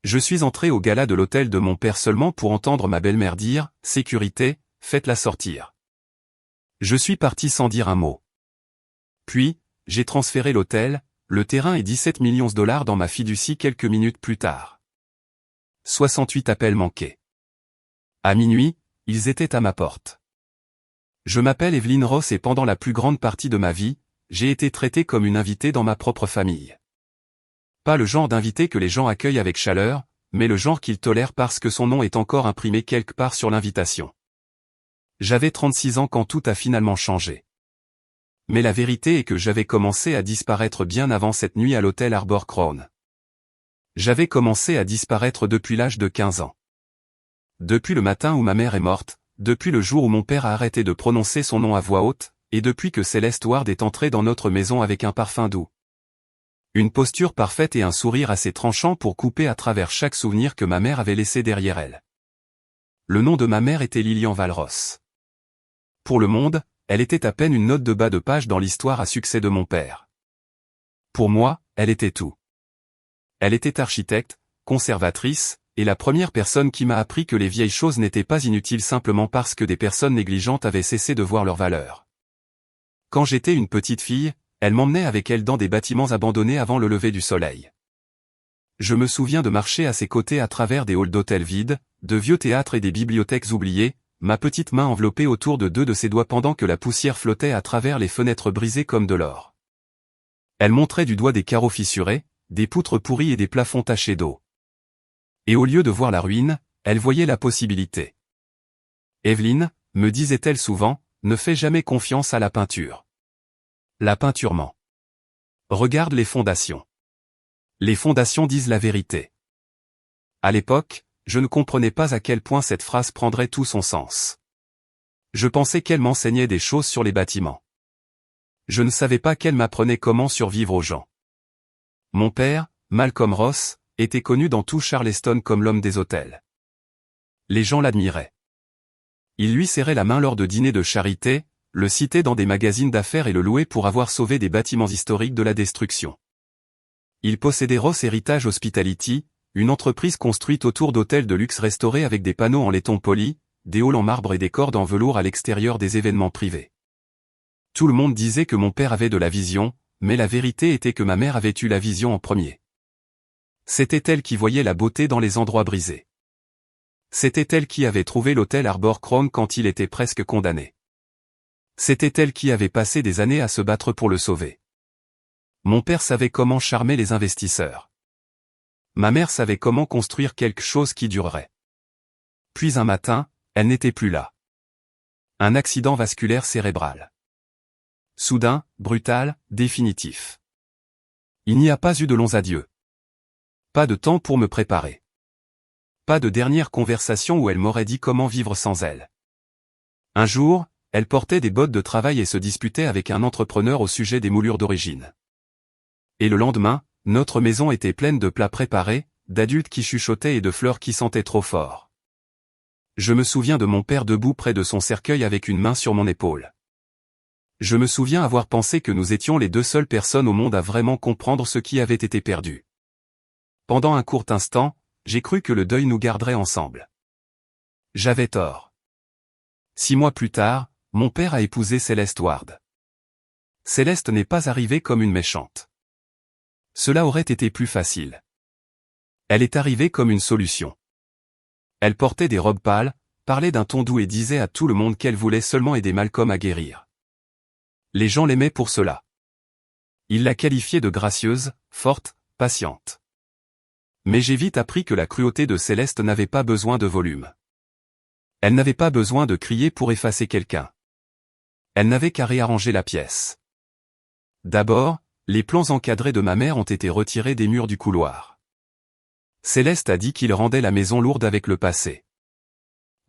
Je suis entré au gala de l'hôtel de mon père seulement pour entendre ma belle-mère dire « Sécurité, faites-la sortir ». Je suis parti sans dire un mot. Puis, j'ai transféré l'hôtel, le terrain et 17 millions de dollars dans ma fiducie quelques minutes plus tard. 68 appels manqués. À minuit, ils étaient à ma porte. Je m'appelle Evelyn Ross et pendant la plus grande partie de ma vie, j'ai été traité comme une invitée dans ma propre famille. Pas le genre d'invité que les gens accueillent avec chaleur, mais le genre qu'ils tolèrent parce que son nom est encore imprimé quelque part sur l'invitation. J'avais 36 ans quand tout a finalement changé. Mais la vérité est que j'avais commencé à disparaître bien avant cette nuit à l'hôtel Arbor Crown. J'avais commencé à disparaître depuis l'âge de 15 ans. Depuis le matin où ma mère est morte, depuis le jour où mon père a arrêté de prononcer son nom à voix haute, et depuis que Celeste Ward est entrée dans notre maison avec un parfum doux. Une posture parfaite et un sourire assez tranchant pour couper à travers chaque souvenir que ma mère avait laissé derrière elle. Le nom de ma mère était Lillian Valros. Pour le monde, elle était à peine une note de bas de page dans l'histoire à succès de mon père. Pour moi, elle était tout. Elle était architecte, conservatrice, et la première personne qui m'a appris que les vieilles choses n'étaient pas inutiles simplement parce que des personnes négligentes avaient cessé de voir leur valeur. Quand j'étais une petite fille, elle m'emmenait avec elle dans des bâtiments abandonnés avant le lever du soleil. Je me souviens de marcher à ses côtés à travers des halls d'hôtels vides, de vieux théâtres et des bibliothèques oubliées, ma petite main enveloppée autour de deux de ses doigts pendant que la poussière flottait à travers les fenêtres brisées comme de l'or. Elle montrait du doigt des carreaux fissurés, des poutres pourries et des plafonds tachés d'eau. Et au lieu de voir la ruine, elle voyait la possibilité. Evelyn, me disait-elle souvent, ne fais jamais confiance à la peinture. La peinture ment. Regarde les fondations. Les fondations disent la vérité. À l'époque, je ne comprenais pas à quel point cette phrase prendrait tout son sens. Je pensais qu'elle m'enseignait des choses sur les bâtiments. Je ne savais pas qu'elle m'apprenait comment survivre aux gens. Mon père, Malcolm Ross, était connu dans tout Charleston comme l'homme des hôtels. Les gens l'admiraient. Ils lui serraient la main lors de dîners de charité, le citaient dans des magazines d'affaires et le louaient pour avoir sauvé des bâtiments historiques de la destruction. Il possédait Ross Heritage Hospitality, une entreprise construite autour d'hôtels de luxe restaurés avec des panneaux en laiton poli, des halls en marbre et des cordes en velours à l'extérieur des événements privés. Tout le monde disait que mon père avait de la vision, mais la vérité était que ma mère avait eu la vision en premier. C'était elle qui voyait la beauté dans les endroits brisés. C'était elle qui avait trouvé l'hôtel Arbor Crown quand il était presque condamné. C'était elle qui avait passé des années à se battre pour le sauver. Mon père savait comment charmer les investisseurs. Ma mère savait comment construire quelque chose qui durerait. Puis un matin, elle n'était plus là. Un accident vasculaire cérébral. Soudain, brutal, définitif. Il n'y a pas eu de longs adieux. Pas de temps pour me préparer. Pas de dernière conversation où elle m'aurait dit comment vivre sans elle. Un jour, elle portait des bottes de travail et se disputait avec un entrepreneur au sujet des moulures d'origine. Et le lendemain, notre maison était pleine de plats préparés, d'adultes qui chuchotaient et de fleurs qui sentaient trop fort. Je me souviens de mon père debout près de son cercueil avec une main sur mon épaule. Je me souviens avoir pensé que nous étions les deux seules personnes au monde à vraiment comprendre ce qui avait été perdu. Pendant un court instant, j'ai cru que le deuil nous garderait ensemble. J'avais tort. 6 mois plus tard, mon père a épousé Celeste Ward. Céleste n'est pas arrivée comme une méchante. Cela aurait été plus facile. Elle est arrivée comme une solution. Elle portait des robes pâles, parlait d'un ton doux et disait à tout le monde qu'elle voulait seulement aider Malcolm à guérir. Les gens l'aimaient pour cela. Ils la qualifiaient de gracieuse, forte, patiente. Mais j'ai vite appris que la cruauté de Céleste n'avait pas besoin de volume. Elle n'avait pas besoin de crier pour effacer quelqu'un. Elle n'avait qu'à réarranger la pièce. D'abord, les plans encadrés de ma mère ont été retirés des murs du couloir. Céleste a dit qu'il rendait la maison lourde avec le passé.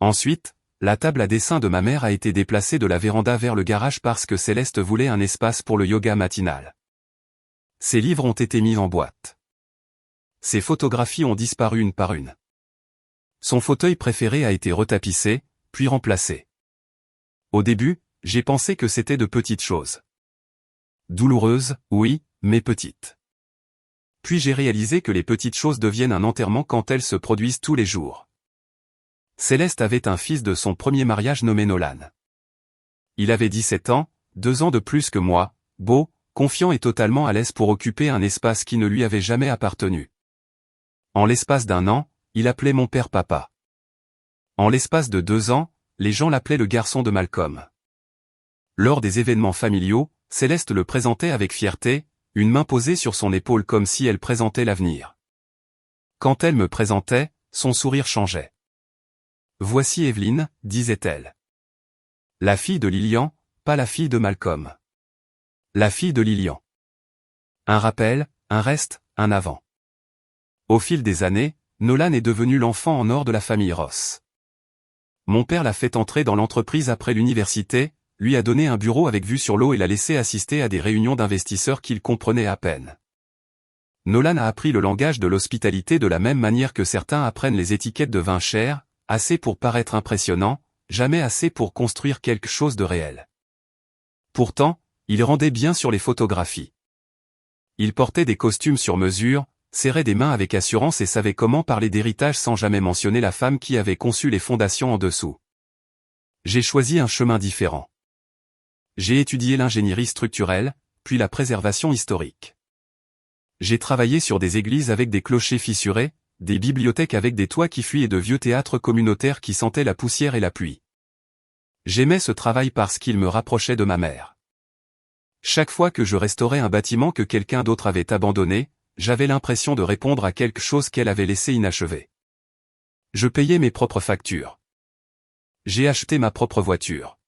Ensuite, la table à dessin de ma mère a été déplacée de la véranda vers le garage parce que Céleste voulait un espace pour le yoga matinal. Ses livres ont été mis en boîte. Ses photographies ont disparu une par une. Son fauteuil préféré a été retapissé, puis remplacé. Au début, j'ai pensé que c'était de petites choses. Douloureuses, oui, mais petites. Puis j'ai réalisé que les petites choses deviennent un enterrement quand elles se produisent tous les jours. Céleste avait un fils de son premier mariage nommé Nolan. Il avait 17 ans, 2 ans de plus que moi, beau, confiant et totalement à l'aise pour occuper un espace qui ne lui avait jamais appartenu. En l'espace d'1 an, il appelait mon père papa. En l'espace de 2 ans, les gens l'appelaient le garçon de Malcolm. Lors des événements familiaux, Céleste le présentait avec fierté, une main posée sur son épaule comme si elle présentait l'avenir. Quand elle me présentait, son sourire changeait. « Voici Evelyne », disait-elle. La fille de Lilian, pas la fille de Malcolm. La fille de Lilian. Un rappel, un reste, un avant. Au fil des années, Nolan est devenu l'enfant en or de la famille Ross. Mon père l'a fait entrer dans l'entreprise après l'université, lui a donné un bureau avec vue sur l'eau et l'a laissé assister à des réunions d'investisseurs qu'il comprenait à peine. Nolan a appris le langage de l'hospitalité de la même manière que certains apprennent les étiquettes de vin cher, assez pour paraître impressionnant, jamais assez pour construire quelque chose de réel. Pourtant, il rendait bien sur les photographies. Il portait des costumes sur mesure, serrait des mains avec assurance et savait comment parler d'héritage sans jamais mentionner la femme qui avait conçu les fondations en dessous. J'ai choisi un chemin différent. J'ai étudié l'ingénierie structurelle, puis la préservation historique. J'ai travaillé sur des églises avec des clochers fissurés, des bibliothèques avec des toits qui fuient et de vieux théâtres communautaires qui sentaient la poussière et la pluie. J'aimais ce travail parce qu'il me rapprochait de ma mère. Chaque fois que je restaurais un bâtiment que quelqu'un d'autre avait abandonné, j'avais l'impression de répondre à quelque chose qu'elle avait laissé inachevé. Je payais mes propres factures. J'ai acheté ma propre voiture.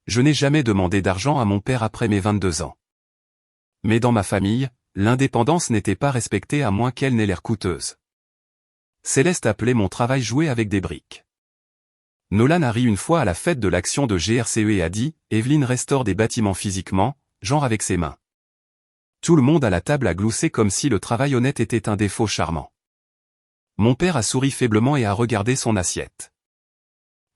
Je n'ai jamais demandé d'argent à mon père après mes 22 ans. Mais dans ma famille, l'indépendance n'était pas respectée à moins qu'elle n'ait l'air coûteuse. Céleste appelait mon travail jouer avec des briques. Nolan a ri une fois à la fête de l'action de GRCE et a dit « Evelyne restaure des bâtiments physiquement, genre avec ses mains ». Tout le monde à la table a gloussé comme si le travail honnête était un défaut charmant. Mon père a souri faiblement et a regardé son assiette.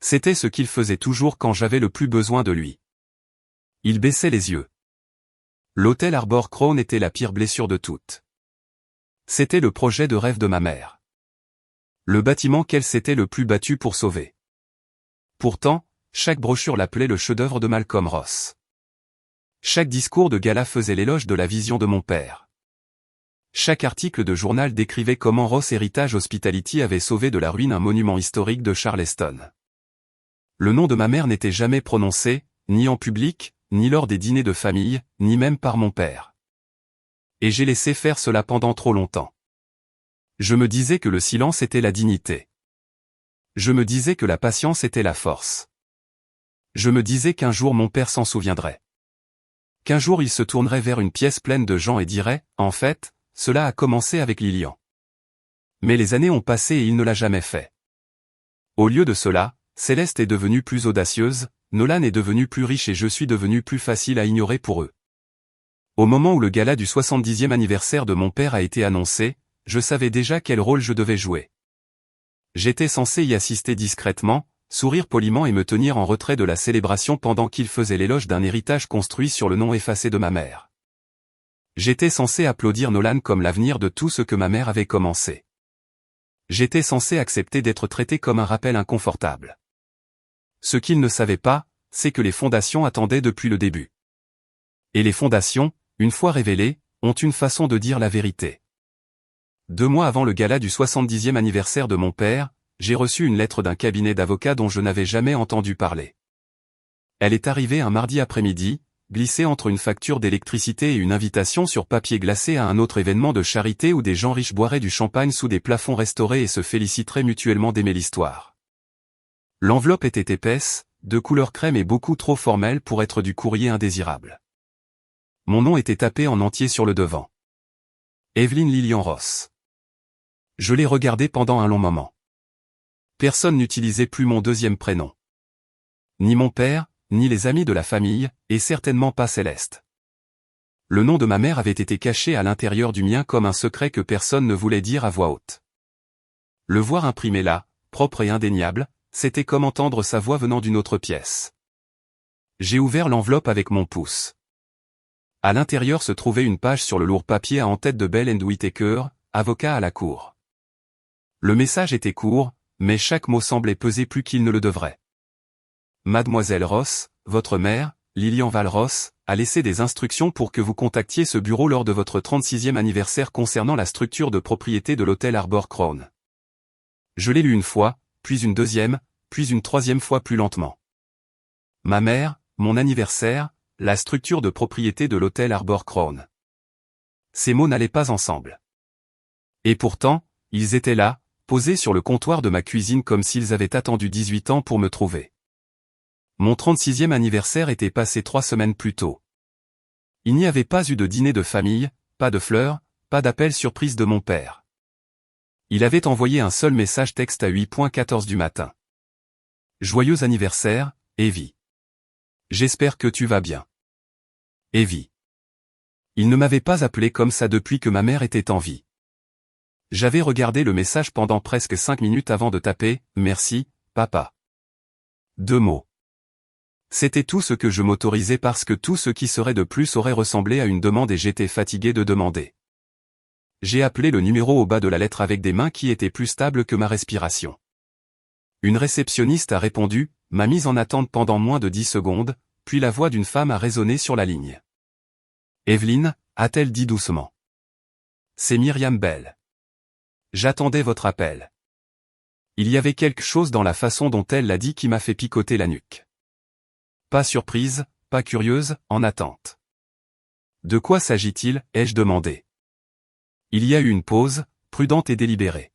C'était ce qu'il faisait toujours quand j'avais le plus besoin de lui. Il baissait les yeux. L'hôtel Arbor Crown était la pire blessure de toutes. C'était le projet de rêve de ma mère. Le bâtiment qu'elle s'était le plus battue pour sauver. Pourtant, chaque brochure l'appelait le chef-d'œuvre de Malcolm Ross. Chaque discours de gala faisait l'éloge de la vision de mon père. Chaque article de journal décrivait comment Ross Heritage Hospitality avait sauvé de la ruine un monument historique de Charleston. Le nom de ma mère n'était jamais prononcé, ni en public, ni lors des dîners de famille, ni même par mon père. Et j'ai laissé faire cela pendant trop longtemps. Je me disais que le silence était la dignité. Je me disais que la patience était la force. Je me disais qu'un jour mon père s'en souviendrait. Qu'un jour il se tournerait vers une pièce pleine de gens et dirait, en fait, cela a commencé avec Lilian. Mais les années ont passé et il ne l'a jamais fait. Au lieu de cela, Céleste est devenue plus audacieuse, Nolan est devenu plus riche et je suis devenu plus facile à ignorer pour eux. Au moment où le gala du 70e anniversaire de mon père a été annoncé, je savais déjà quel rôle je devais jouer. J'étais censé y assister discrètement, sourire poliment et me tenir en retrait de la célébration pendant qu'il faisait l'éloge d'un héritage construit sur le nom effacé de ma mère. J'étais censé applaudir Nolan comme l'avenir de tout ce que ma mère avait commencé. J'étais censé accepter d'être traité comme un rappel inconfortable. Ce qu'il ne savait pas, c'est que les fondations attendaient depuis le début. Et les fondations, une fois révélées, ont une façon de dire la vérité. 2 mois avant le gala du 70e anniversaire de mon père, j'ai reçu une lettre d'un cabinet d'avocats dont je n'avais jamais entendu parler. Elle est arrivée un mardi après-midi, glissée entre une facture d'électricité et une invitation sur papier glacé à un autre événement de charité où des gens riches boiraient du champagne sous des plafonds restaurés et se féliciteraient mutuellement d'aimer l'histoire. L'enveloppe était épaisse, de couleur crème et beaucoup trop formelle pour être du courrier indésirable. Mon nom était tapé en entier sur le devant. Evelyne Lilian Ross. Je l'ai regardé pendant un long moment. Personne n'utilisait plus mon deuxième prénom. Ni mon père, ni les amis de la famille, et certainement pas Céleste. Le nom de ma mère avait été caché à l'intérieur du mien comme un secret que personne ne voulait dire à voix haute. Le voir imprimé là, propre et indéniable, c'était comme entendre sa voix venant d'une autre pièce. J'ai ouvert l'enveloppe avec mon pouce. À l'intérieur se trouvait une page sur le lourd papier à en-tête de Bell & Whittaker, avocat à la cour. Le message était court, mais chaque mot semblait peser plus qu'il ne le devrait. Mademoiselle Ross, votre mère, Lillian Val Ross, a laissé des instructions pour que vous contactiez ce bureau lors de votre 36e anniversaire concernant la structure de propriété de l'hôtel Arbor Crown. Je l'ai lu une fois, puis une deuxième, puis une troisième fois plus lentement. Ma mère, mon anniversaire, la structure de propriété de l'hôtel Arbor Crown. Ces mots n'allaient pas ensemble. Et pourtant, ils étaient là, posés sur le comptoir de ma cuisine comme s'ils avaient attendu 18 ans pour me trouver. Mon 36e anniversaire était passé 3 semaines plus tôt. Il n'y avait pas eu de dîner de famille, pas de fleurs, pas d'appel surprise de mon père. Il avait envoyé un seul message texte à 8h14 du matin. Joyeux anniversaire, Evie. J'espère que tu vas bien. Evie. Il ne m'avait pas appelé comme ça depuis que ma mère était en vie. J'avais regardé le message pendant presque 5 minutes avant de taper « Merci, papa ». 2 mots. C'était tout ce que je m'autorisais parce que tout ce qui serait de plus aurait ressemblé à une demande et j'étais fatigué de demander. J'ai appelé le numéro au bas de la lettre avec des mains qui étaient plus stables que ma respiration. Une réceptionniste a répondu, m'a mise en attente pendant moins de 10 secondes, puis la voix d'une femme a résonné sur la ligne. « Evelyne » a-t-elle dit doucement. « C'est Myriam Bell. J'attendais votre appel. » Il y avait quelque chose dans la façon dont elle l'a dit qui m'a fait picoter la nuque. Pas surprise, pas curieuse, en attente. De quoi s'agit-il, ai-je demandé. Il y a eu une pause, prudente et délibérée.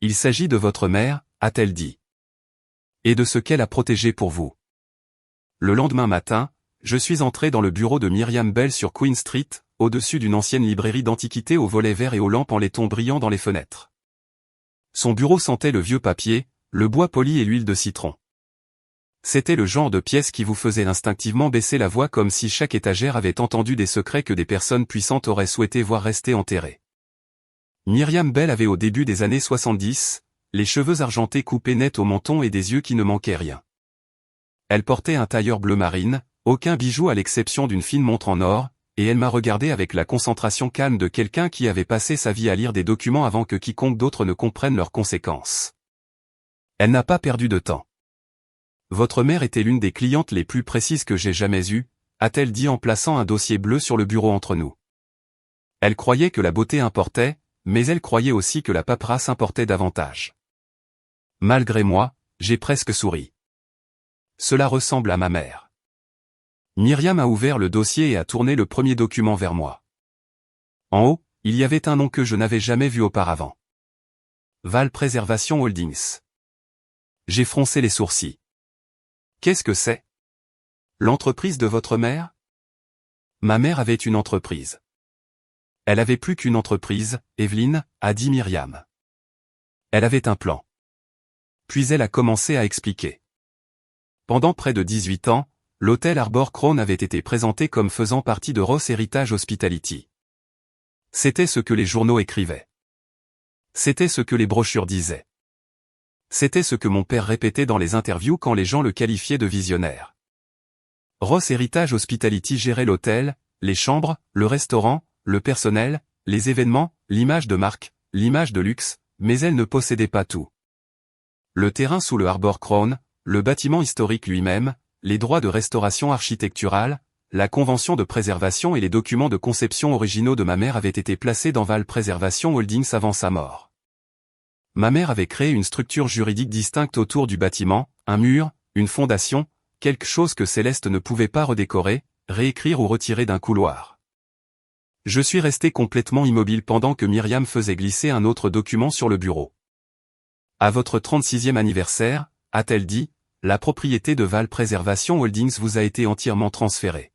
Il s'agit de votre mère, a-t-elle dit. Et de ce qu'elle a protégé pour vous. Le lendemain matin, je suis entré dans le bureau de Myriam Bell sur Queen Street, au-dessus d'une ancienne librairie d'antiquités aux volets verts et aux lampes en laiton brillant dans les fenêtres. Son bureau sentait le vieux papier, le bois poli et l'huile de citron. C'était le genre de pièce qui vous faisait instinctivement baisser la voix comme si chaque étagère avait entendu des secrets que des personnes puissantes auraient souhaité voir rester enterrés. Myriam Bell avait au début des années 70, les cheveux argentés coupés net au menton et des yeux qui ne manquaient rien. Elle portait un tailleur bleu marine, aucun bijou à l'exception d'une fine montre en or, et elle m'a regardé avec la concentration calme de quelqu'un qui avait passé sa vie à lire des documents avant que quiconque d'autre ne comprenne leurs conséquences. Elle n'a pas perdu de temps. Votre mère était l'une des clientes les plus précises que j'ai jamais eues, a-t-elle dit en plaçant un dossier bleu sur le bureau entre nous. Elle croyait que la beauté importait, mais elle croyait aussi que la paperasse importait davantage. Malgré moi, j'ai presque souri. Cela ressemble à ma mère. Myriam a ouvert le dossier et a tourné le premier document vers moi. En haut, il y avait un nom que je n'avais jamais vu auparavant. Val Préservation Holdings. J'ai froncé les sourcils. Qu'est-ce que c'est? L'entreprise de votre mère? Ma mère avait une entreprise. Elle avait plus qu'une entreprise, Evelyne, a dit Myriam. Elle avait un plan. Puis elle a commencé à expliquer. Pendant près de 18 ans, l'hôtel Arbor Crown avait été présenté comme faisant partie de Ross Heritage Hospitality. C'était ce que les journaux écrivaient. C'était ce que les brochures disaient. C'était ce que mon père répétait dans les interviews quand les gens le qualifiaient de visionnaire. Ross Heritage Hospitality gérait l'hôtel, les chambres, le restaurant, le personnel, les événements, l'image de marque, l'image de luxe, mais elle ne possédait pas tout. Le terrain sous le Arbor Crown, le bâtiment historique lui-même, les droits de restauration architecturale, la convention de préservation et les documents de conception originaux de ma mère avaient été placés dans Val Préservation Holdings avant sa mort. Ma mère avait créé une structure juridique distincte autour du bâtiment, un mur, une fondation, quelque chose que Céleste ne pouvait pas redécorer, réécrire ou retirer d'un couloir. Je suis resté complètement immobile pendant que Myriam faisait glisser un autre document sur le bureau. À votre 36e anniversaire, a-t-elle dit, la propriété de Val Préservation Holdings vous a été entièrement transférée.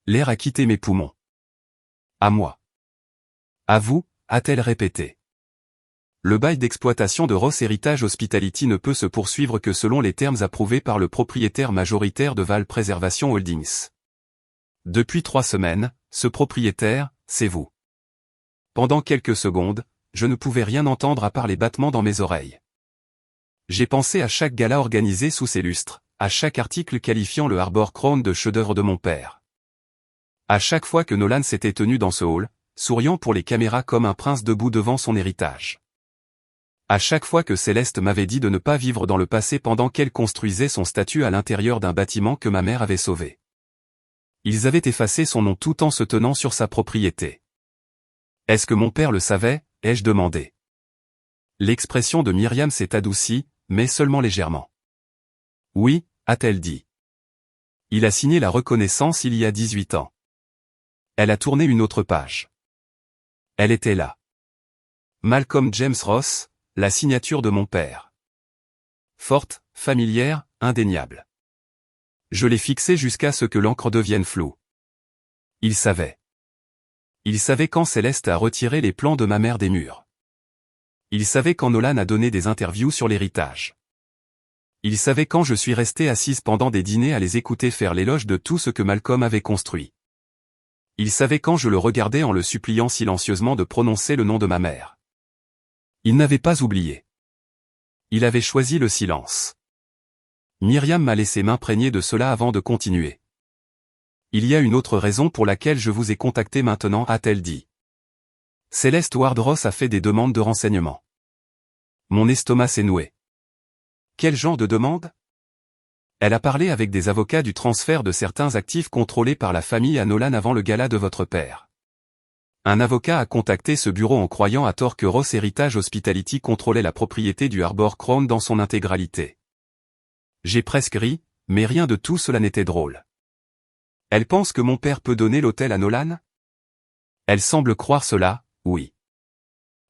L'air a quitté mes poumons. À moi. À vous, a-t-elle répété. Le bail d'exploitation de Ross Heritage Hospitality ne peut se poursuivre que selon les termes approuvés par le propriétaire majoritaire de Val Préservation Holdings. Depuis 3 semaines, ce propriétaire, c'est vous. Pendant quelques secondes, je ne pouvais rien entendre à part les battements dans mes oreilles. J'ai pensé à chaque gala organisé sous ces lustres, à chaque article qualifiant le Arbor Crown de chef-d'œuvre de mon père. À chaque fois que Nolan s'était tenu dans ce hall, souriant pour les caméras comme un prince debout devant son héritage. À chaque fois que Céleste m'avait dit de ne pas vivre dans le passé pendant qu'elle construisait son statue à l'intérieur d'un bâtiment que ma mère avait sauvé. Ils avaient effacé son nom tout en se tenant sur sa propriété. Est-ce que mon père le savait, ai-je demandé. L'expression de Myriam s'est adoucie, mais seulement légèrement. Oui, a-t-elle dit. Il a signé la reconnaissance il y a 18 ans. Elle a tourné une autre page. Elle était là. Malcolm James Ross, la signature de mon père. Forte, familière, indéniable. Je l'ai fixée jusqu'à ce que l'encre devienne floue. Il savait. Il savait quand Céleste a retiré les plans de ma mère des murs. Il savait quand Nolan a donné des interviews sur l'héritage. Il savait quand je suis restée assise pendant des dîners à les écouter faire l'éloge de tout ce que Malcolm avait construit. Il savait quand je le regardais en le suppliant silencieusement de prononcer le nom de ma mère. Il n'avait pas oublié. Il avait choisi le silence. Myriam m'a laissé m'imprégner de cela avant de continuer. Il y a une autre raison pour laquelle je vous ai contacté maintenant, a-t-elle dit. Céleste Ward-Ross a fait des demandes de renseignements. Mon estomac s'est noué. Quel genre de demande? Elle a parlé avec des avocats du transfert de certains actifs contrôlés par la famille à Nolan avant le gala de votre père. Un avocat a contacté ce bureau en croyant à tort que Ross Heritage Hospitality contrôlait la propriété du Harbor Crown dans son intégralité. J'ai presque ri, mais rien de tout cela n'était drôle. Elle pense que mon père peut donner l'hôtel à Nolan? Elle semble croire cela, oui.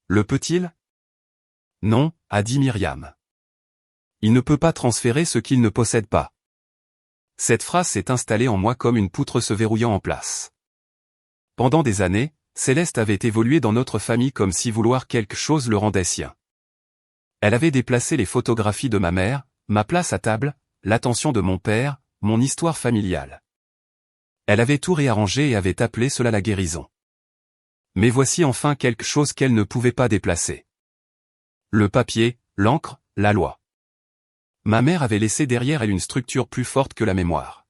Le peut-il? Non, a dit Myriam. Il ne peut pas transférer ce qu'il ne possède pas. Cette phrase s'est installée en moi comme une poutre se verrouillant en place. Pendant des années, Céleste avait évolué dans notre famille comme si vouloir quelque chose le rendait sien. Elle avait déplacé les photographies de ma mère, ma place à table, l'attention de mon père, mon histoire familiale. Elle avait tout réarrangé et avait appelé cela la guérison. Mais voici enfin quelque chose qu'elle ne pouvait pas déplacer. Le papier, l'encre, la loi. Ma mère avait laissé derrière elle une structure plus forte que la mémoire.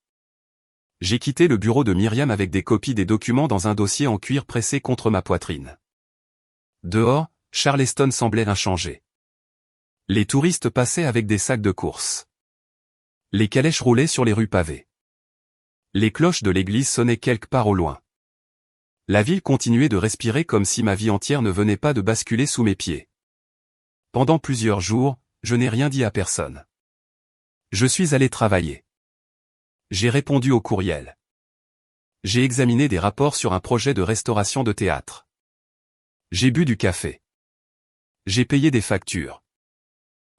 J'ai quitté le bureau de Myriam avec des copies des documents dans un dossier en cuir pressé contre ma poitrine. Dehors, Charleston semblait inchangé. Les touristes passaient avec des sacs de course. Les calèches roulaient sur les rues pavées. Les cloches de l'église sonnaient quelque part au loin. La ville continuait de respirer comme si ma vie entière ne venait pas de basculer sous mes pieds. Pendant plusieurs jours, je n'ai rien dit à personne. Je suis allé travailler. J'ai répondu au courriel. J'ai examiné des rapports sur un projet de restauration de théâtre. J'ai bu du café. J'ai payé des factures.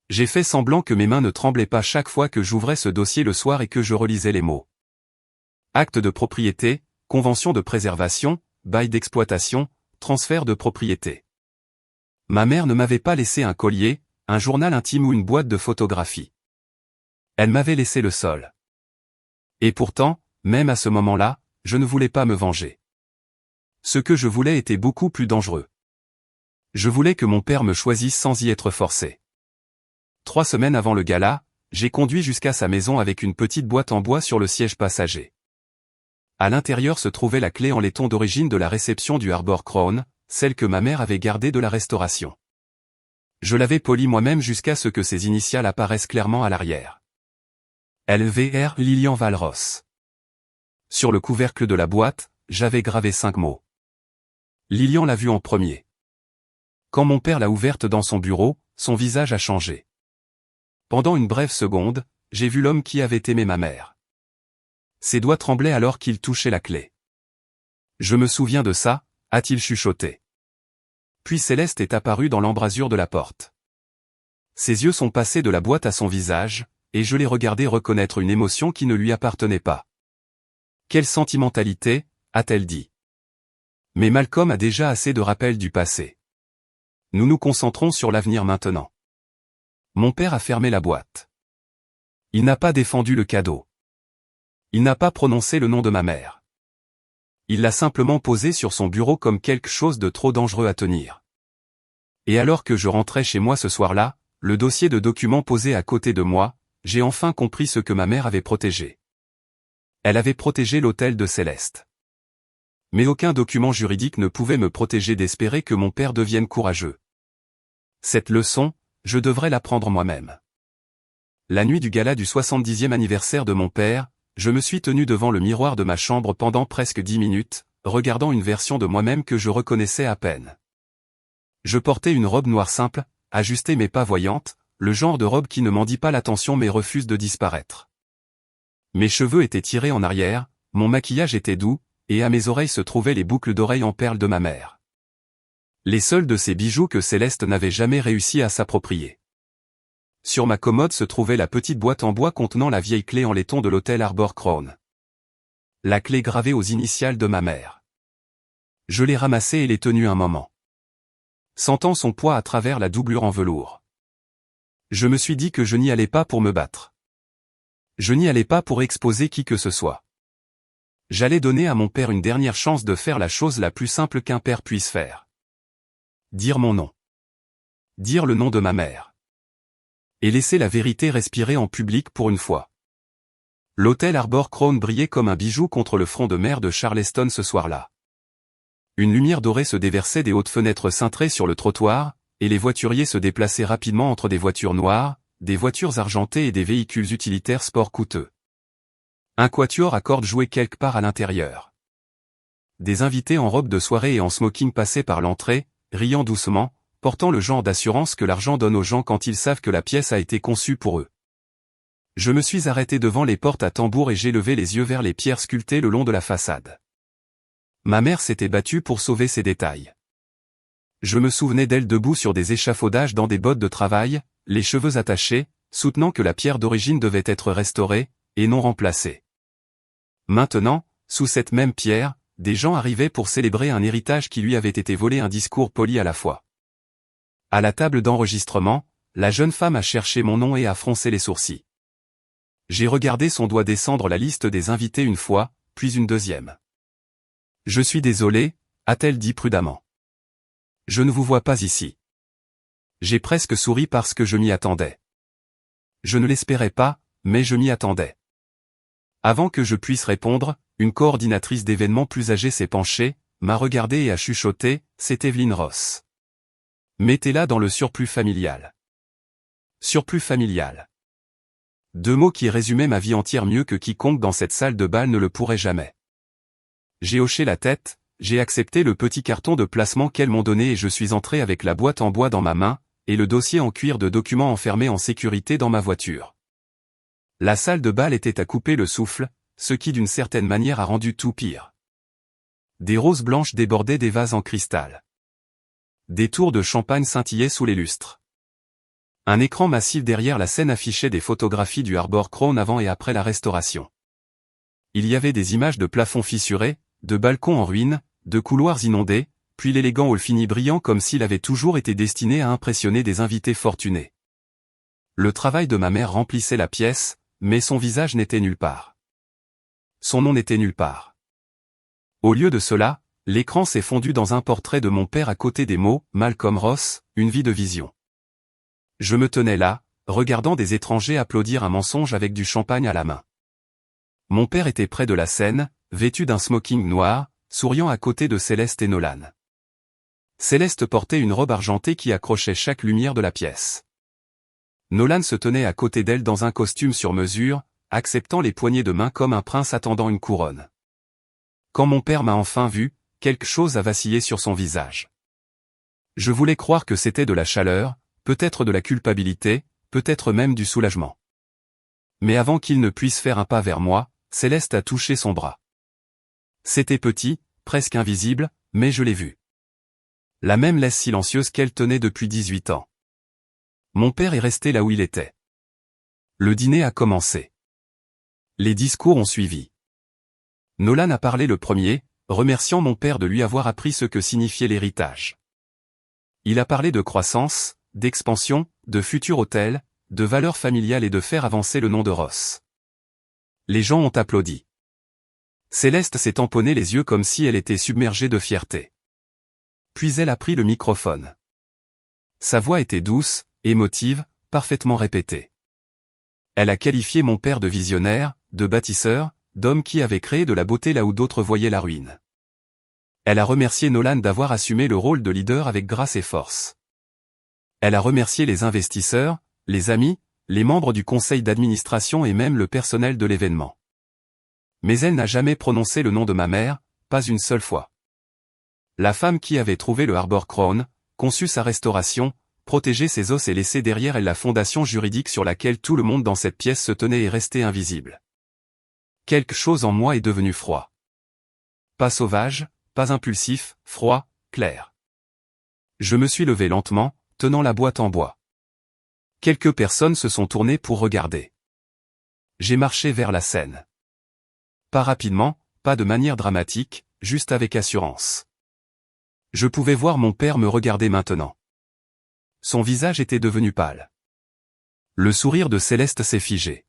J'ai fait semblant que mes mains ne tremblaient pas chaque fois que j'ouvrais ce dossier le soir et que je relisais les mots. Acte de propriété, convention de préservation, bail d'exploitation, transfert de propriété. Ma mère ne m'avait pas laissé un collier, un journal intime ou une boîte de photographie. Elle m'avait laissé le sol. Et pourtant, même à ce moment-là, je ne voulais pas me venger. Ce que je voulais était beaucoup plus dangereux. Je voulais que mon père me choisisse sans y être forcé. 3 semaines avant le gala, j'ai conduit jusqu'à sa maison avec une petite boîte en bois sur le siège passager. À l'intérieur se trouvait la clé en laiton d'origine de la réception du Harbor Crown, celle que ma mère avait gardée de la restauration. Je l'avais polie moi-même jusqu'à ce que ses initiales apparaissent clairement à l'arrière. LVR Lilian Walross. Sur le couvercle de la boîte, j'avais gravé 5 mots. Lilian l'a vu en premier. Quand mon père l'a ouverte dans son bureau, son visage a changé. Pendant une brève seconde, j'ai vu l'homme qui avait aimé ma mère. Ses doigts tremblaient alors qu'il touchait la clé. Je me souviens de ça, a-t-il chuchoté. Puis Céleste est apparue dans l'embrasure de la porte. Ses yeux sont passés de la boîte à son visage, et je l'ai regardé reconnaître une émotion qui ne lui appartenait pas. Quelle sentimentalité, a-t-elle dit. Mais Malcolm a déjà assez de rappels du passé. Nous nous concentrons sur l'avenir maintenant. Mon père a fermé la boîte. Il n'a pas défendu le cadeau. Il n'a pas prononcé le nom de ma mère. Il l'a simplement posé sur son bureau comme quelque chose de trop dangereux à tenir. Et alors que je rentrais chez moi ce soir-là, le dossier de documents posé à côté de moi, j'ai enfin compris ce que ma mère avait protégé. Elle avait protégé l'hôtel de Céleste. Mais aucun document juridique ne pouvait me protéger d'espérer que mon père devienne courageux. Cette leçon, je devrais l'apprendre moi-même. La nuit du gala du 70e anniversaire de mon père, je me suis tenu devant le miroir de ma chambre pendant presque 10 minutes, regardant une version de moi-même que je reconnaissais à peine. Je portais une robe noire simple, ajustée mais pas voyante, le genre de robe qui ne m'en dit pas l'attention mais refuse de disparaître. Mes cheveux étaient tirés en arrière, mon maquillage était doux, et à mes oreilles se trouvaient les boucles d'oreilles en perles de ma mère. Les seuls de ces bijoux que Céleste n'avait jamais réussi à s'approprier. Sur ma commode se trouvait la petite boîte en bois contenant la vieille clé en laiton de l'hôtel Arbor Crown. La clé gravée aux initiales de ma mère. Je l'ai ramassée et l'ai tenue un moment. Sentant son poids à travers la doublure en velours. Je me suis dit que je n'y allais pas pour me battre. Je n'y allais pas pour exposer qui que ce soit. J'allais donner à mon père une dernière chance de faire la chose la plus simple qu'un père puisse faire. Dire mon nom. Dire le nom de ma mère. Et laisser la vérité respirer en public pour une fois. L'hôtel Arbor Crown brillait comme un bijou contre le front de mer de Charleston ce soir-là. Une lumière dorée se déversait des hautes fenêtres cintrées sur le trottoir, et les voituriers se déplaçaient rapidement entre des voitures noires, des voitures argentées et des véhicules utilitaires sport coûteux. Un quatuor à cordes jouait quelque part à l'intérieur. Des invités en robe de soirée et en smoking passaient par l'entrée, riant doucement, portant le genre d'assurance que l'argent donne aux gens quand ils savent que la pièce a été conçue pour eux. Je me suis arrêté devant les portes à tambour et j'ai levé les yeux vers les pierres sculptées le long de la façade. Ma mère s'était battue pour sauver ces détails. Je me souvenais d'elle debout sur des échafaudages dans des bottes de travail, les cheveux attachés, soutenant que la pierre d'origine devait être restaurée, et non remplacée. Maintenant, sous cette même pierre, des gens arrivaient pour célébrer un héritage qui lui avait été volé, un discours poli à la fois. À la table d'enregistrement, la jeune femme a cherché mon nom et a froncé les sourcils. J'ai regardé son doigt descendre la liste des invités une fois, puis une deuxième. « Je suis désolé », a-t-elle dit prudemment. « Je ne vous vois pas ici. » J'ai presque souri parce que je m'y attendais. Je ne l'espérais pas, mais je m'y attendais. Avant que je puisse répondre, une coordinatrice d'événements plus âgée s'est penchée, m'a regardé et a chuchoté, « C'est Evelyn Ross. » Mettez-la dans le surplus familial. Surplus familial. Deux mots qui résumaient ma vie entière mieux que quiconque dans cette salle de bal ne le pourrait jamais. J'ai hoché la tête, j'ai accepté le petit carton de placement qu'elles m'ont donné et je suis entré avec la boîte en bois dans ma main, et le dossier en cuir de documents enfermé en sécurité dans ma voiture. La salle de bal était à couper le souffle, ce qui d'une certaine manière a rendu tout pire. Des roses blanches débordaient des vases en cristal. Des tours de champagne scintillaient sous les lustres. Un écran massif derrière la scène affichait des photographies du Arbor Crown avant et après la restauration. Il y avait des images de plafonds fissurés, de balcons en ruine, de couloirs inondés, puis l'élégant hall fini brillant comme s'il avait toujours été destiné à impressionner des invités fortunés. Le travail de ma mère remplissait la pièce, mais son visage n'était nulle part. Son nom n'était nulle part. Au lieu de cela, l'écran s'est fondu dans un portrait de mon père à côté des mots « Malcolm Ross, une vie de vision ». Je me tenais là, regardant des étrangers applaudir un mensonge avec du champagne à la main. Mon père était près de la scène, vêtu d'un smoking noir, souriant à côté de Céleste et Nolan. Céleste portait une robe argentée qui accrochait chaque lumière de la pièce. Nolan se tenait à côté d'elle dans un costume sur mesure, acceptant les poignées de main comme un prince attendant une couronne. Quand mon père m'a enfin vu, quelque chose a vacillé sur son visage. Je voulais croire que c'était de la chaleur, peut-être de la culpabilité, peut-être même du soulagement. Mais avant qu'il ne puisse faire un pas vers moi, Céleste a touché son bras. C'était petit, presque invisible, mais je l'ai vu. La même laisse silencieuse qu'elle tenait depuis 18 ans. Mon père est resté là où il était. Le dîner a commencé. Les discours ont suivi. Nolan a parlé le premier, remerciant mon père de lui avoir appris ce que signifiait l'héritage. Il a parlé de croissance, d'expansion, de futur hôtel, de valeurs familiales et de faire avancer le nom de Ross. Les gens ont applaudi. Céleste s'est tamponnée les yeux comme si elle était submergée de fierté. Puis elle a pris le microphone. Sa voix était douce, émotive, parfaitement répétée. Elle a qualifié mon père de visionnaire, de bâtisseur, d'homme qui avait créé de la beauté là où d'autres voyaient la ruine. Elle a remercié Nolan d'avoir assumé le rôle de leader avec grâce et force. Elle a remercié les investisseurs, les amis, les membres du conseil d'administration et même le personnel de l'événement. Mais elle n'a jamais prononcé le nom de ma mère, pas une seule fois. La femme qui avait trouvé le Harbor Crown, conçu sa restauration, protégé ses os et laissé derrière elle la fondation juridique sur laquelle tout le monde dans cette pièce se tenait est resté invisible. Quelque chose en moi est devenu froid. Pas sauvage, pas impulsif, froid, clair. Je me suis levé lentement, tenant la boîte en bois. Quelques personnes se sont tournées pour regarder. J'ai marché vers la scène. Pas rapidement, pas de manière dramatique, juste avec assurance. Je pouvais voir mon père me regarder maintenant. Son visage était devenu pâle. Le sourire de Céleste s'est figé.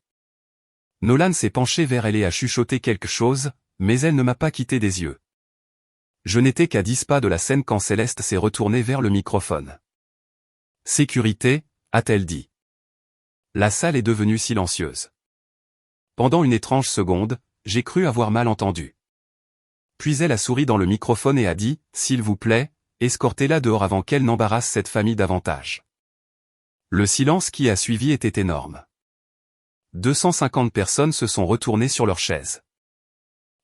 Nolan s'est penché vers elle et a chuchoté quelque chose, mais elle ne m'a pas quitté des yeux. Je n'étais qu'à 10 pas de la scène quand Céleste s'est retournée vers le microphone. « Sécurité », a-t-elle dit. La salle est devenue silencieuse. Pendant une étrange seconde, j'ai cru avoir mal entendu. Puis elle a souri dans le microphone et a dit, « S'il vous plaît, escortez-la dehors avant qu'elle n'embarrasse cette famille davantage. » Le silence qui a suivi était énorme. 250 personnes se sont retournées sur leurs chaises.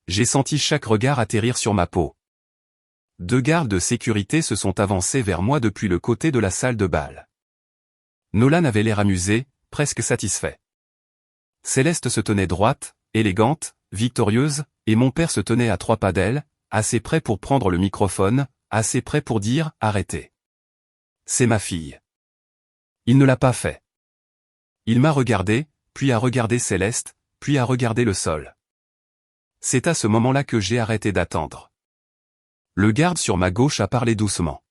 J'ai senti chaque regard atterrir sur ma peau. 2 gardes de sécurité se sont avancés vers moi depuis le côté de la salle de bal. Nolan avait l'air amusé, presque satisfait. Céleste se tenait droite, élégante, victorieuse, et mon père se tenait à 3 pas d'elle, assez près pour prendre le microphone, assez près pour dire « Arrêtez. C'est ma fille. » Il ne l'a pas fait. Il m'a regardé, puis a regardé Céleste, puis a regardé le sol. C'est à ce moment-là que j'ai arrêté d'attendre. Le garde sur ma gauche a parlé doucement.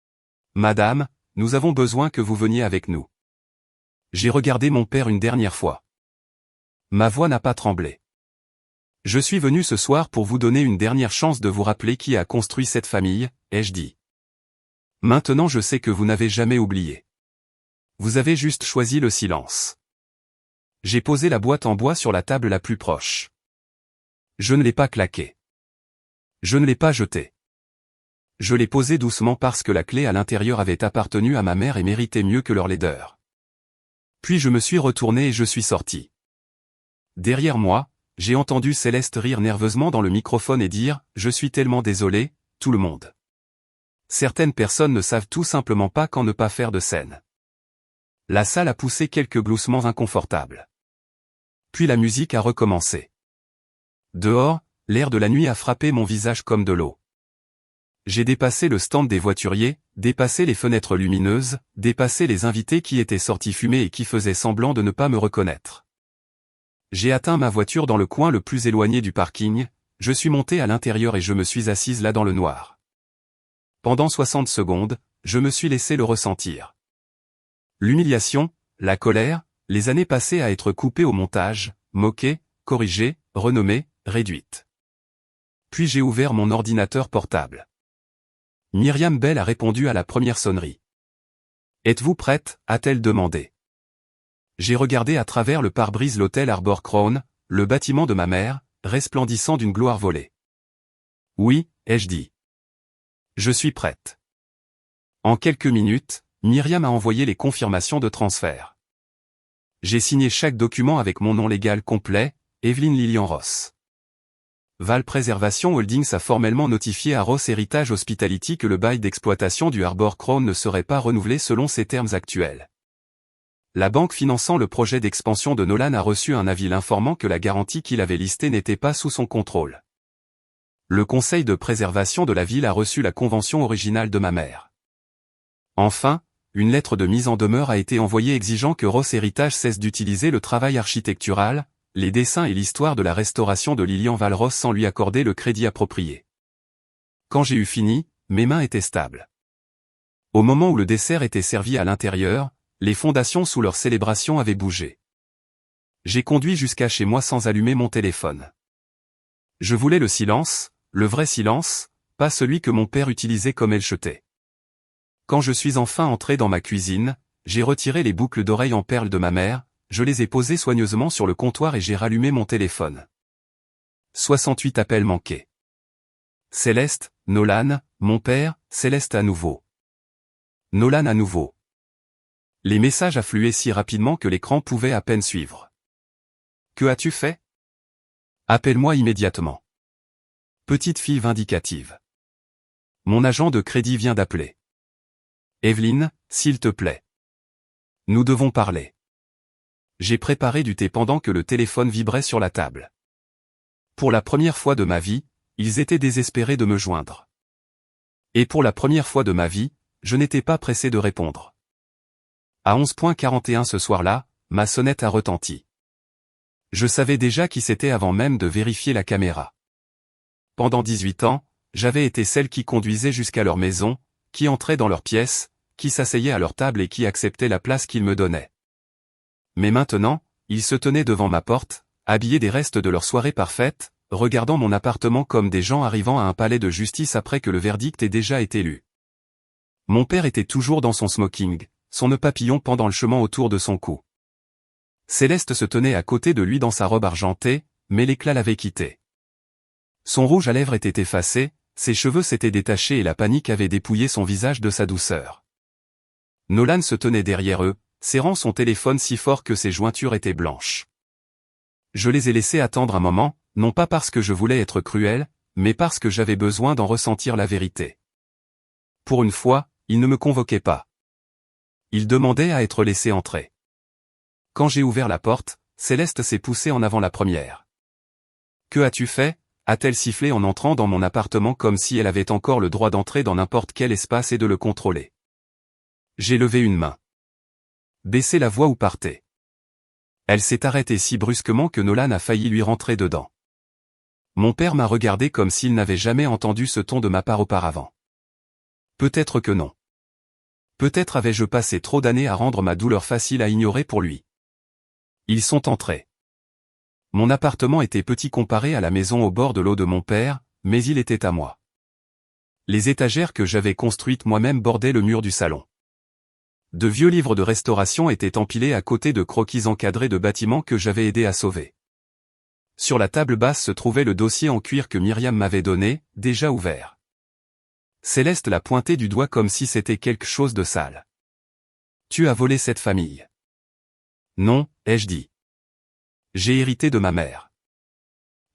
« Madame, nous avons besoin que vous veniez avec nous. » J'ai regardé mon père une dernière fois. Ma voix n'a pas tremblé. « Je suis venu ce soir pour vous donner une dernière chance de vous rappeler qui a construit cette famille, » ai-je dit. Maintenant je sais que vous n'avez jamais oublié. Vous avez juste choisi le silence. J'ai posé la boîte en bois sur la table la plus proche. Je ne l'ai pas claquée. Je ne l'ai pas jetée. Je l'ai posée doucement parce que la clé à l'intérieur avait appartenu à ma mère et méritait mieux que leur laideur. Puis je me suis retourné et je suis sorti. Derrière moi, j'ai entendu Céleste rire nerveusement dans le microphone et dire « Je suis tellement désolé, tout le monde. » Certaines personnes ne savent tout simplement pas quand ne pas faire de scène. La salle a poussé quelques gloussements inconfortables. Puis la musique a recommencé. Dehors, l'air de la nuit a frappé mon visage comme de l'eau. J'ai dépassé le stand des voituriers, dépassé les fenêtres lumineuses, dépassé les invités qui étaient sortis fumer et qui faisaient semblant de ne pas me reconnaître. J'ai atteint ma voiture dans le coin le plus éloigné du parking, je suis monté à l'intérieur et je me suis assise là dans le noir. Pendant 60 secondes, je me suis laissé le ressentir. L'humiliation, la colère, les années passées à être coupées au montage, moquées, corrigées, renommées, réduites. Puis j'ai ouvert mon ordinateur portable. Myriam Bell a répondu à la première sonnerie. « Êtes-vous prête ?» a-t-elle demandé. J'ai regardé à travers le pare-brise l'hôtel Harbor Crown, le bâtiment de ma mère, resplendissant d'une gloire volée. « Oui », ai-je dit. « Je suis prête. » En quelques minutes, Myriam a envoyé les confirmations de transfert. J'ai signé chaque document avec mon nom légal complet, Evelyne Lillian Ross. Val Préservation Holdings a formellement notifié à Ross Heritage Hospitality que le bail d'exploitation du Harbor Crown ne serait pas renouvelé selon ses termes actuels. La banque finançant le projet d'expansion de Nolan a reçu un avis l'informant que la garantie qu'il avait listée n'était pas sous son contrôle. Le conseil de préservation de la ville a reçu la convention originale de ma mère. Enfin, une lettre de mise en demeure a été envoyée exigeant que Ross Heritage cesse d'utiliser le travail architectural, les dessins et l'histoire de la restauration de Lillian Val Ross sans lui accorder le crédit approprié. Quand j'ai eu fini, mes mains étaient stables. Au moment où le dessert était servi à l'intérieur, les fondations sous leur célébration avaient bougé. J'ai conduit jusqu'à chez moi sans allumer mon téléphone. Je voulais le silence, le vrai silence, pas celui que mon père utilisait comme elcheté. Quand je suis enfin entré dans ma cuisine, j'ai retiré les boucles d'oreilles en perles de ma mère, je les ai posées soigneusement sur le comptoir et j'ai rallumé mon téléphone. 68 appels manqués. Céleste, Nolan, mon père, Céleste à nouveau. Nolan à nouveau. Les messages affluaient si rapidement que l'écran pouvait à peine suivre. Que as-tu fait? Appelle-moi immédiatement. Petite fille vindicative. Mon agent de crédit vient d'appeler. Evelyne, s'il te plaît. Nous devons parler. J'ai préparé du thé pendant que le téléphone vibrait sur la table. Pour la première fois de ma vie, ils étaient désespérés de me joindre. Et pour la première fois de ma vie, je n'étais pas pressé de répondre. À 11h41 ce soir-là, ma sonnette a retenti. Je savais déjà qui c'était avant même de vérifier la caméra. Pendant 18 ans, j'avais été celle qui conduisait jusqu'à leur maison, qui entrait dans leur pièce, qui s'asseyait à leur table et qui acceptait la place qu'ils me donnaient. Mais maintenant, ils se tenaient devant ma porte, habillés des restes de leur soirée parfaite, regardant mon appartement comme des gens arrivant à un palais de justice après que le verdict ait déjà été lu. Mon père était toujours dans son smoking, son nœud papillon pendant le chemin autour de son cou. Céleste se tenait à côté de lui dans sa robe argentée, mais l'éclat l'avait quitté. Son rouge à lèvres était effacé, ses cheveux s'étaient détachés et la panique avait dépouillé son visage de sa douceur. Nolan se tenait derrière eux, serrant son téléphone si fort que ses jointures étaient blanches. Je les ai laissés attendre un moment, non pas parce que je voulais être cruel, mais parce que j'avais besoin d'en ressentir la vérité. Pour une fois, ils ne me convoquaient pas. Ils demandaient à être laissés entrer. Quand j'ai ouvert la porte, Céleste s'est poussée en avant la première. « Que as-tu fait » a-t-elle sifflé en entrant dans mon appartement comme si elle avait encore le droit d'entrer dans n'importe quel espace et de le contrôler. J'ai levé une main. Baissez la voix ou partez. Elle s'est arrêtée si brusquement que Nolan a failli lui rentrer dedans. Mon père m'a regardé comme s'il n'avait jamais entendu ce ton de ma part auparavant. Peut-être que non. Peut-être avais-je passé trop d'années à rendre ma douleur facile à ignorer pour lui. Ils sont entrés. Mon appartement était petit comparé à la maison au bord de l'eau de mon père, mais il était à moi. Les étagères que j'avais construites moi-même bordaient le mur du salon. De vieux livres de restauration étaient empilés à côté de croquis encadrés de bâtiments que j'avais aidé à sauver. Sur la table basse se trouvait le dossier en cuir que Myriam m'avait donné, déjà ouvert. Céleste l'a pointé du doigt comme si c'était quelque chose de sale. « Tu as volé cette famille. »« Non, ai-je dit. J'ai hérité de ma mère. »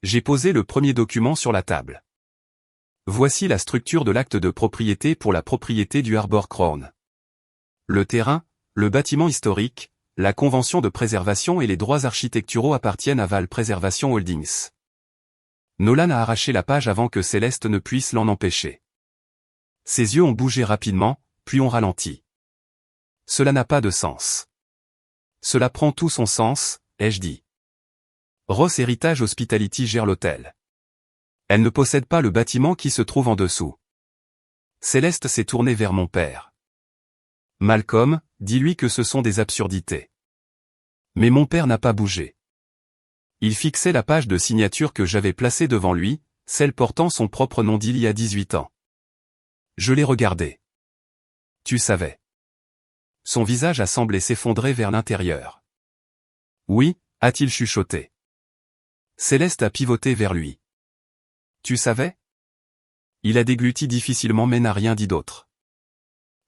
J'ai posé le premier document sur la table. Voici la structure de l'acte de propriété pour la propriété du Harbor Crown. Le terrain, le bâtiment historique, la convention de préservation et les droits architecturaux appartiennent à Val Preservation Holdings. Nolan a arraché la page avant que Céleste ne puisse l'en empêcher. Ses yeux ont bougé rapidement, puis ont ralenti. Cela n'a pas de sens. Cela prend tout son sens, ai-je dit. Ross Heritage Hospitality gère l'hôtel. Elle ne possède pas le bâtiment qui se trouve en dessous. Céleste s'est tournée vers mon père. Malcolm, dis-lui que ce sont des absurdités. Mais mon père n'a pas bougé. Il fixait la page de signature que j'avais placée devant lui, celle portant son propre nom d'il y a 18 ans. Je l'ai regardé. Tu savais. Son visage a semblé s'effondrer vers l'intérieur. Oui, a-t-il chuchoté. Céleste a pivoté vers lui. Tu savais? Il a dégluti difficilement mais n'a rien dit d'autre.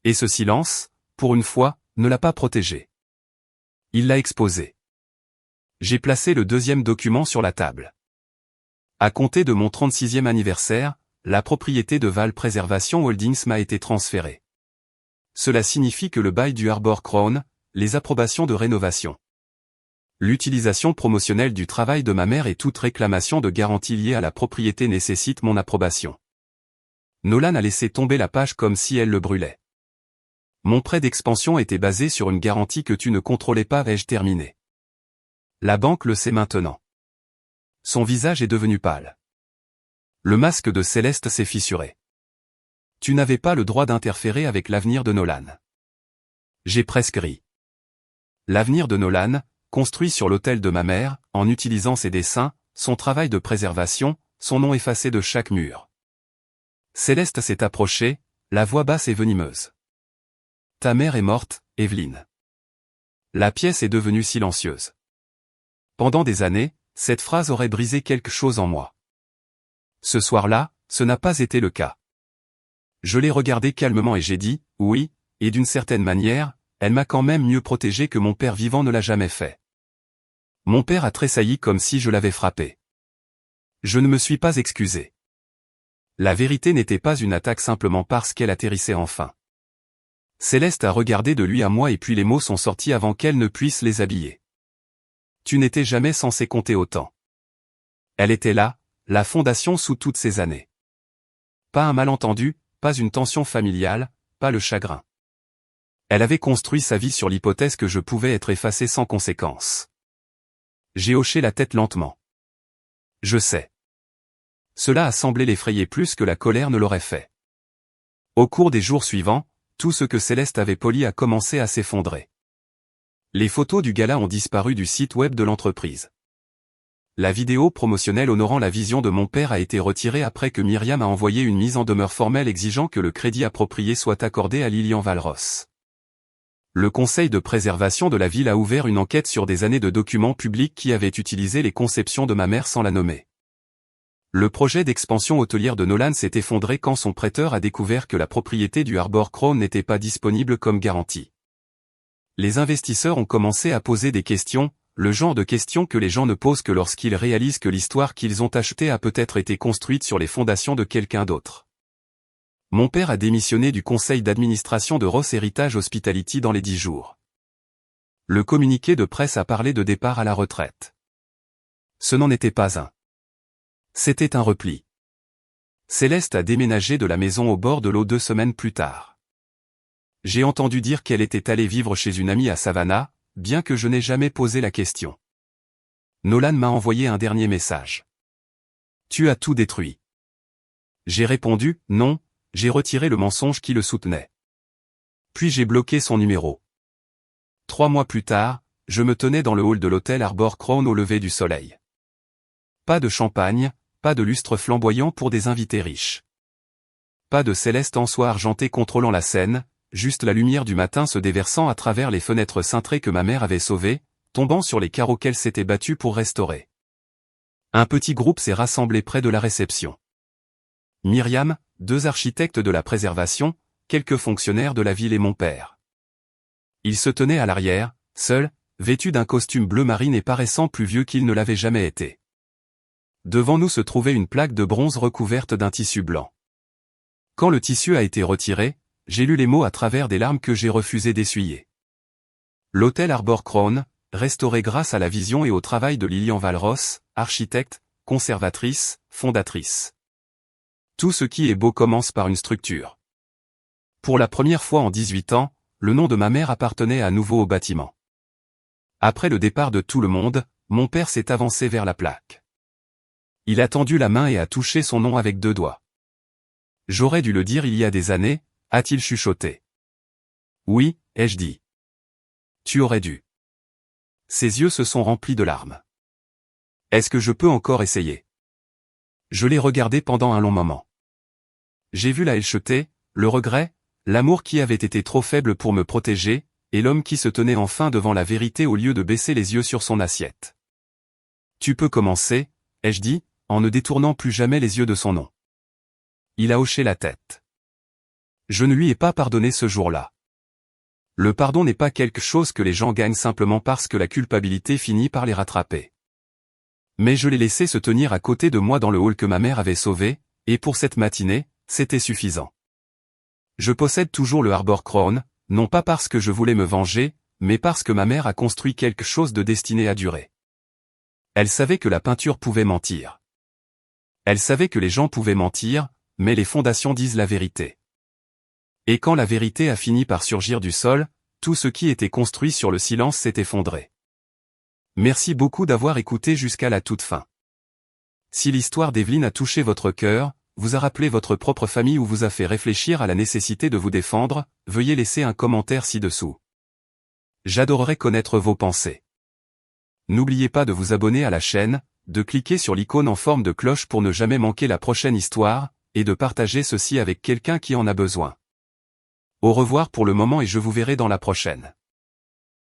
Et ce silence, pour une fois, ne l'a pas protégé. Il l'a exposé. J'ai placé le deuxième document sur la table. À compter de mon 36e anniversaire, la propriété de Val Preservation Holdings m'a été transférée. Cela signifie que le bail du Harbor Crown, les approbations de rénovation, l'utilisation promotionnelle du travail de ma mère et toute réclamation de garantie liée à la propriété nécessite mon approbation. Nolan a laissé tomber la page comme si elle le brûlait. Mon prêt d'expansion était basé sur une garantie que tu ne contrôlais pas, ai-je terminé. La banque le sait maintenant. Son visage est devenu pâle. Le masque de Céleste s'est fissuré. Tu n'avais pas le droit d'interférer avec l'avenir de Nolan. J'ai presque ri. L'avenir de Nolan, construit sur l'autel de ma mère, en utilisant ses dessins, son travail de préservation, son nom effacé de chaque mur. Céleste s'est approchée, la voix basse et venimeuse. Ta mère est morte, Evelyne. La pièce est devenue silencieuse. Pendant des années, cette phrase aurait brisé quelque chose en moi. Ce soir-là, ce n'a pas été le cas. Je l'ai regardée calmement et j'ai dit, oui, et d'une certaine manière, elle m'a quand même mieux protégé que mon père vivant ne l'a jamais fait. Mon père a tressailli comme si je l'avais frappé. Je ne me suis pas excusé. La vérité n'était pas une attaque simplement parce qu'elle atterrissait enfin. Céleste a regardé de lui à moi et puis les mots sont sortis avant qu'elle ne puisse les habiller. Tu n'étais jamais censé compter autant. Elle était là, la fondation sous toutes ces années. Pas un malentendu, pas une tension familiale, pas le chagrin. Elle avait construit sa vie sur l'hypothèse que je pouvais être effacé sans conséquence. J'ai hoché la tête lentement. Je sais. Cela a semblé l'effrayer plus que la colère ne l'aurait fait. Au cours des jours suivants, tout ce que Céleste avait poli a commencé à s'effondrer. Les photos du gala ont disparu du site web de l'entreprise. La vidéo promotionnelle honorant la vision de mon père a été retirée après que Myriam a envoyé une mise en demeure formelle exigeant que le crédit approprié soit accordé à Lilian Valros. Le conseil de préservation de la ville a ouvert une enquête sur des années de documents publics qui avaient utilisé les conceptions de ma mère sans la nommer. Le projet d'expansion hôtelière de Nolan s'est effondré quand son prêteur a découvert que la propriété du Harbor Crown n'était pas disponible comme garantie. Les investisseurs ont commencé à poser des questions, le genre de questions que les gens ne posent que lorsqu'ils réalisent que l'histoire qu'ils ont achetée a peut-être été construite sur les fondations de quelqu'un d'autre. Mon père a démissionné du conseil d'administration de Ross Heritage Hospitality dans les 10 jours. Le communiqué de presse a parlé de départ à la retraite. Ce n'en était pas un. C'était un repli. Céleste a déménagé de la maison au bord de l'eau 2 semaines plus tard. J'ai entendu dire qu'elle était allée vivre chez une amie à Savannah, bien que je n'ai jamais posé la question. Nolan m'a envoyé un dernier message. Tu as tout détruit. J'ai répondu, non, j'ai retiré le mensonge qui le soutenait. Puis j'ai bloqué son numéro. 3 mois plus tard, je me tenais dans le hall de l'hôtel Harbor Crown au lever du soleil. Pas de champagne, pas de lustre flamboyant pour des invités riches. Pas de Céleste en soie argentée contrôlant la scène, juste la lumière du matin se déversant à travers les fenêtres cintrées que ma mère avait sauvées, tombant sur les carreaux qu'elle s'était battue pour restaurer. Un petit groupe s'est rassemblé près de la réception. Myriam, 2 architectes de la préservation, quelques fonctionnaires de la ville et mon père. Il se tenait à l'arrière, seul, vêtu d'un costume bleu marine et paraissant plus vieux qu'il ne l'avait jamais été. Devant nous se trouvait une plaque de bronze recouverte d'un tissu blanc. Quand le tissu a été retiré, j'ai lu les mots à travers des larmes que j'ai refusé d'essuyer. L'hôtel Harbor Crown, restauré grâce à la vision et au travail de Lilian Valros, architecte, conservatrice, fondatrice. Tout ce qui est beau commence par une structure. Pour la première fois en 18 ans, le nom de ma mère appartenait à nouveau au bâtiment. Après le départ de tout le monde, mon père s'est avancé vers la plaque. Il a tendu la main et a touché son nom avec 2 doigts. J'aurais dû le dire il y a des années, a-t-il chuchoté. Oui, ai-je dit. Tu aurais dû. Ses yeux se sont remplis de larmes. Est-ce que je peux encore essayer? Je l'ai regardé pendant un long moment. J'ai vu la lâcheté, le regret, l'amour qui avait été trop faible pour me protéger, et l'homme qui se tenait enfin devant la vérité au lieu de baisser les yeux sur son assiette. Tu peux commencer, ai-je dit, en ne détournant plus jamais les yeux de son nom. Il a hoché la tête. Je ne lui ai pas pardonné ce jour-là. Le pardon n'est pas quelque chose que les gens gagnent simplement parce que la culpabilité finit par les rattraper. Mais je l'ai laissé se tenir à côté de moi dans le hall que ma mère avait sauvé, et pour cette matinée, c'était suffisant. Je possède toujours le Harbor Crown, non pas parce que je voulais me venger, mais parce que ma mère a construit quelque chose de destiné à durer. Elle savait que la peinture pouvait mentir. Elle savait que les gens pouvaient mentir, mais les fondations disent la vérité. Et quand la vérité a fini par surgir du sol, tout ce qui était construit sur le silence s'est effondré. Merci beaucoup d'avoir écouté jusqu'à la toute fin. Si l'histoire d'Evelyne a touché votre cœur, vous a rappelé votre propre famille ou vous a fait réfléchir à la nécessité de vous défendre, veuillez laisser un commentaire ci-dessous. J'adorerais connaître vos pensées. N'oubliez pas de vous abonner à la chaîne, de cliquer sur l'icône en forme de cloche pour ne jamais manquer la prochaine histoire, et de partager ceci avec quelqu'un qui en a besoin. Au revoir pour le moment et je vous verrai dans la prochaine.